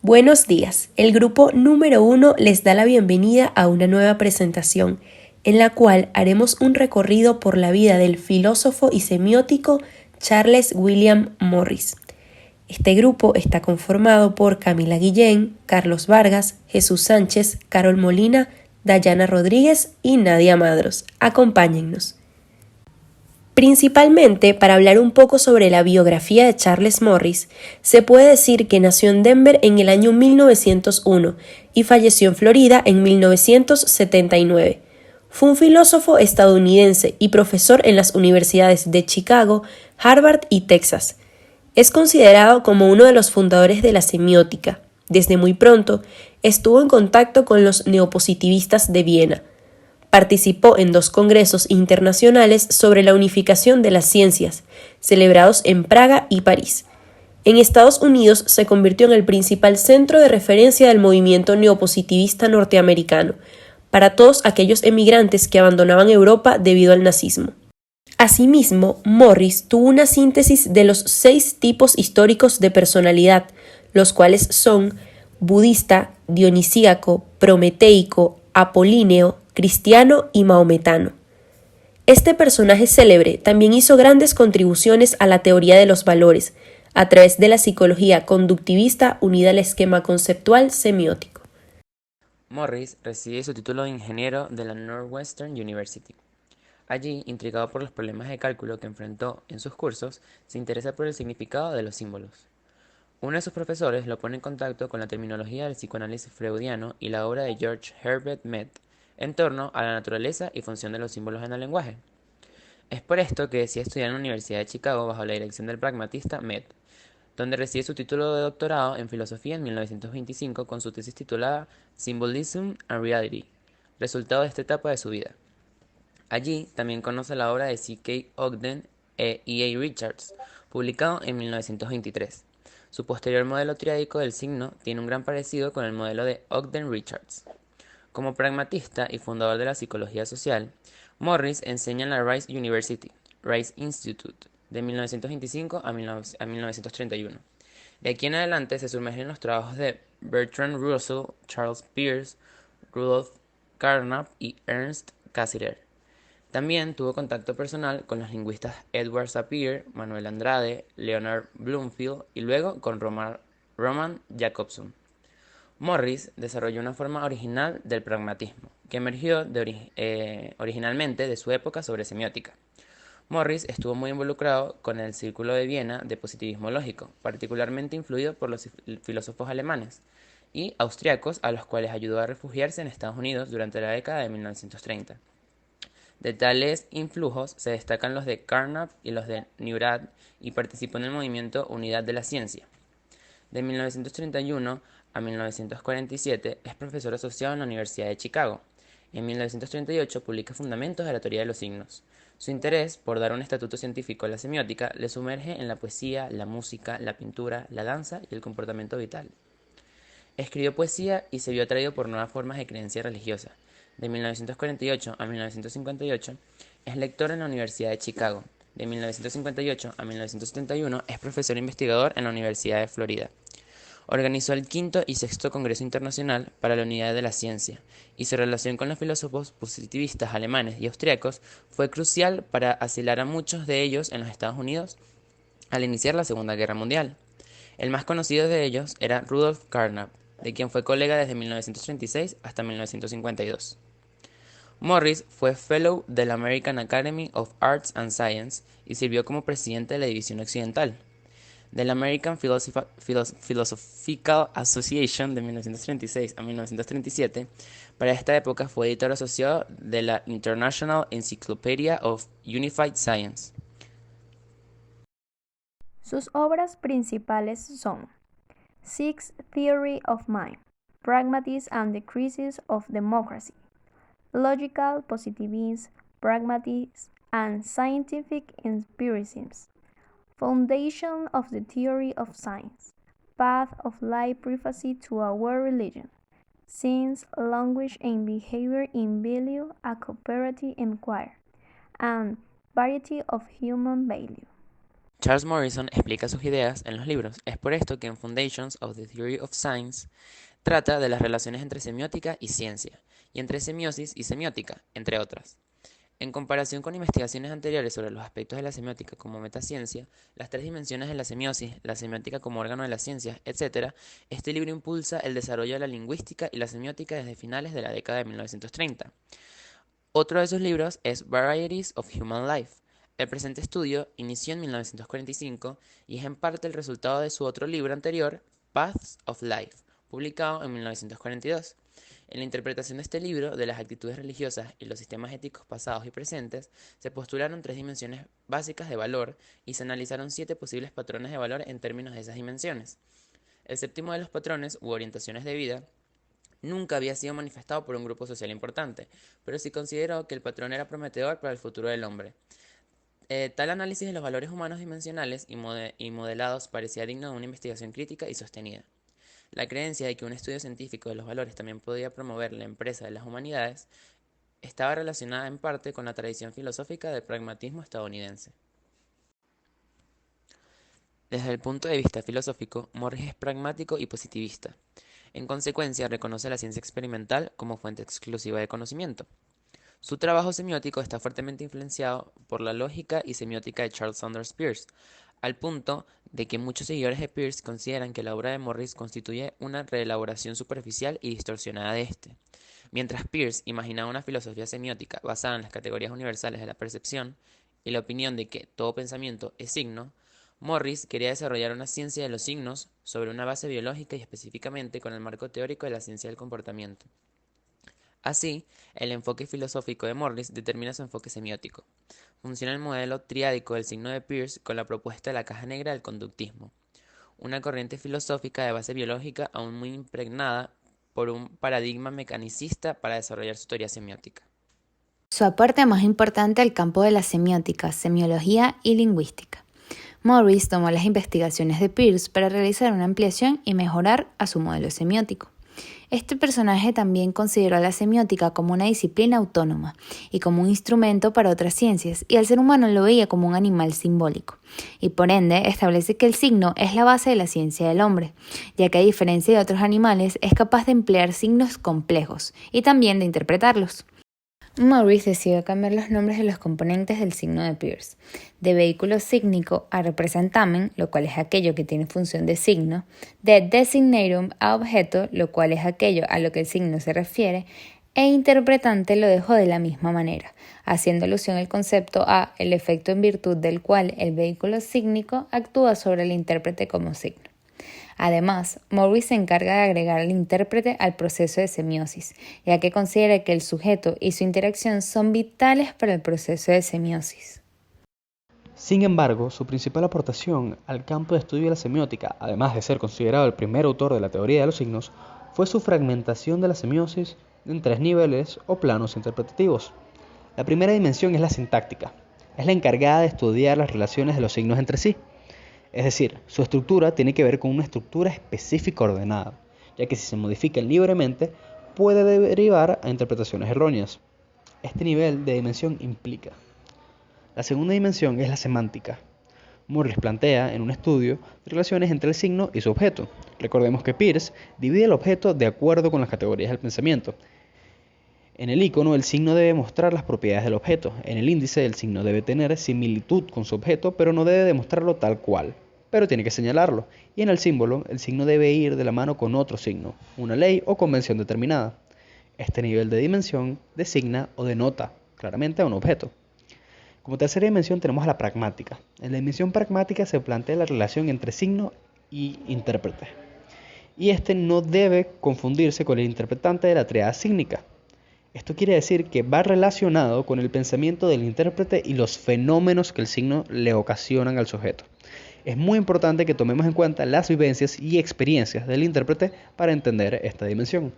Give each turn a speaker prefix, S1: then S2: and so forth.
S1: Buenos días. El grupo número 1 les da la bienvenida a una nueva presentación, en la cual haremos un recorrido por la vida del filósofo y semiótico Charles William Morris. Este grupo está conformado por Camila Guillén, Carlos Vargas, Jesús Sánchez, Carol Molina, Dayana Rodríguez y Nadia Madros. Acompáñennos. Principalmente para hablar un poco sobre la biografía de Charles Morris, se puede decir que nació en Denver en el año 1901 y falleció en Florida en 1979. Fue un filósofo estadounidense y profesor en las universidades de Chicago, Harvard y Texas. Es considerado como uno de los fundadores de la semiótica. Desde muy pronto estuvo en contacto con los neopositivistas de Viena. Participó en 2 congresos internacionales sobre la unificación de las ciencias, celebrados en Praga y París. En Estados Unidos se convirtió en el principal centro de referencia del movimiento neopositivista norteamericano, para todos aquellos emigrantes que abandonaban Europa debido al nazismo. Asimismo, Morris tuvo una síntesis de los 6 tipos históricos de personalidad, los cuales son budista, dionisíaco, prometeico, apolíneo, cristiano y maometano. Este personaje célebre también hizo grandes contribuciones a la teoría de los valores, a través de la psicología conductivista unida al esquema conceptual semiótico.
S2: Morris recibe su título de ingeniero de la Northwestern University. Allí, intrigado por los problemas de cálculo que enfrentó en sus cursos, se interesa por el significado de los símbolos. Uno de sus profesores lo pone en contacto con la terminología del psicoanálisis freudiano y la obra de George Herbert Mead en torno a la naturaleza y función de los símbolos en el lenguaje. Es por esto que decide estudiar en la Universidad de Chicago bajo la dirección del pragmatista Mead, donde recibe su título de doctorado en filosofía en 1925 con su tesis titulada Symbolism and Reality, resultado de esta etapa de su vida. Allí también conoce la obra de C. K. Ogden e E. A. Richards, publicado en 1923. Su posterior modelo triádico del signo tiene un gran parecido con el modelo de Ogden-Richards. Como pragmatista y fundador de la psicología social, Morris enseña en la Rice University, Rice Institute, de 1925 a 1931. De aquí en adelante se sumerge en los trabajos de Bertrand Russell, Charles Peirce, Rudolf Carnap y Ernst Cassirer. También tuvo contacto personal con los lingüistas Edward Sapir, Manuel Andrade, Leonard Bloomfield y luego con Roman Jakobson. Morris desarrolló una forma original del pragmatismo, que emergió originalmente de su época sobre semiótica. Morris estuvo muy involucrado con el Círculo de Viena de positivismo lógico, particularmente influido por los filósofos alemanes y austriacos a los cuales ayudó a refugiarse en Estados Unidos durante la década de 1930. De tales influjos se destacan los de Carnap y los de Neurath y participó en el movimiento Unidad de la Ciencia. De 1931 a 1947 es profesor asociado en la Universidad de Chicago. En 1938 publica Fundamentos de la teoría de los signos. Su interés por dar un estatuto científico a la semiótica le sumerge en la poesía, la música, la pintura, la danza y el comportamiento vital. Escribió poesía y se vio atraído por nuevas formas de creencia religiosa. De 1948 a 1958 es lector en la Universidad de Chicago. De 1958 a 1971 es profesor investigador en la Universidad de Florida. Organizó el quinto y sexto Congreso Internacional para la Unidad de la Ciencia, y su relación con los filósofos positivistas alemanes y austriacos fue crucial para asilar a muchos de ellos en los Estados Unidos al iniciar la Segunda Guerra Mundial. El más conocido de ellos era Rudolf Carnap, de quien fue colega desde 1936 hasta 1952. Morris fue Fellow de la American Academy of Arts and Science y sirvió como presidente de la División Occidental de la American Philosophical Association de 1936 a 1937. Para esta época fue editor asociado de la International Encyclopedia of Unified Science.
S3: Sus obras principales son Sixth Theory of Mind, Pragmatism and the Crisis of Democracy, Logical Positivism, Pragmatism and Scientific Empiricism, Foundation of the Theory of Science, Path of Life Preface to Our Religion, Science, Language and Behavior in Value, a Cooperative Inquiry, and Variety of Human Value.
S2: Charles Morrison explica sus ideas en los libros. Es por esto que en Foundations of the Theory of Science trata de las relaciones entre semiótica y ciencia, y entre semiosis y semiótica, entre otras. En comparación con investigaciones anteriores sobre los aspectos de la semiótica como metaciencia, las tres dimensiones de la semiosis, la semiótica como órgano de las ciencias, etc., este libro impulsa el desarrollo de la lingüística y la semiótica desde finales de la década de 1930. Otro de sus libros es Varieties of Human Life. El presente estudio inició en 1945 y es en parte el resultado de su otro libro anterior, Paths of Life, publicado en 1942. En la interpretación de este libro, de las actitudes religiosas y los sistemas éticos pasados y presentes, se postularon tres dimensiones básicas de valor y se analizaron 7 posibles patrones de valor en términos de esas dimensiones. El séptimo de los patrones u orientaciones de vida nunca había sido manifestado por un grupo social importante, pero sí consideró que el patrón era prometedor para el futuro del hombre. Tal análisis de los valores humanos dimensionales y modelados parecía digno de una investigación crítica y sostenida. La creencia de que un estudio científico de los valores también podía promover la empresa de las humanidades estaba relacionada en parte con la tradición filosófica del pragmatismo estadounidense. Desde el punto de vista filosófico, Morris es pragmático y positivista. En consecuencia, reconoce la ciencia experimental como fuente exclusiva de conocimiento. Su trabajo semiótico está fuertemente influenciado por la lógica y semiótica de Charles Sanders Peirce, al punto de que muchos seguidores de Peirce consideran que la obra de Morris constituye una reelaboración superficial y distorsionada de este. Mientras Peirce imaginaba una filosofía semiótica basada en las categorías universales de la percepción y la opinión de que todo pensamiento es signo, Morris quería desarrollar una ciencia de los signos sobre una base biológica y específicamente con el marco teórico de la ciencia del comportamiento. Así, el enfoque filosófico de Morris determina su enfoque semiótico. Funciona el modelo triádico del signo de Peirce con la propuesta de la caja negra del conductismo, una corriente filosófica de base biológica aún muy impregnada por un paradigma mecanicista para desarrollar su teoría semiótica.
S4: Su aporte más importante al campo de la semiótica, semiología y lingüística. Morris tomó las investigaciones de Peirce para realizar una ampliación y mejorar a su modelo semiótico. Este personaje también consideró a la semiótica como una disciplina autónoma y como un instrumento para otras ciencias, y al ser humano lo veía como un animal simbólico, y por ende establece que el signo es la base de la ciencia del hombre, ya que a diferencia de otros animales es capaz de emplear signos complejos y también de interpretarlos. Morris decidió cambiar los nombres de los componentes del signo de Peirce, de vehículo sígnico a representamen, lo cual es aquello que tiene función de signo, de designatum a objeto, lo cual es aquello a lo que el signo se refiere, e interpretante lo dejó de la misma manera, haciendo alusión al concepto a el efecto en virtud del cual el vehículo sígnico actúa sobre el intérprete como signo. Además, Morris se encarga de agregar al intérprete al proceso de semiosis, ya que considera que el sujeto y su interacción son vitales para el proceso de semiosis.
S5: Sin embargo, su principal aportación al campo de estudio de la semiótica, además de ser considerado el primer autor de la teoría de los signos, fue su fragmentación de la semiosis en 3 niveles o planos interpretativos. La primera dimensión es la sintáctica. Es la encargada de estudiar las relaciones de los signos entre sí. Es decir, su estructura tiene que ver con una estructura específica ordenada, ya que si se modifican libremente puede derivar a interpretaciones erróneas. Este nivel de dimensión implica. La segunda dimensión es la semántica. Morris plantea en un estudio relaciones entre el signo y su objeto. Recordemos que Peirce divide el objeto de acuerdo con las categorías del pensamiento. En el icono, el signo debe mostrar las propiedades del objeto. En el índice, el signo debe tener similitud con su objeto, pero no debe demostrarlo tal cual, pero tiene que señalarlo. Y en el símbolo, el signo debe ir de la mano con otro signo, una ley o convención determinada. Este nivel de dimensión designa o denota claramente a un objeto. Como tercera dimensión tenemos a la pragmática. En la dimensión pragmática se plantea la relación entre signo y intérprete. Y este no debe confundirse con el interpretante de la tríada sígnica. Esto quiere decir que va relacionado con el pensamiento del intérprete y los fenómenos que el signo le ocasionan al sujeto. Es muy importante que tomemos en cuenta las vivencias y experiencias del intérprete para entender esta dimensión.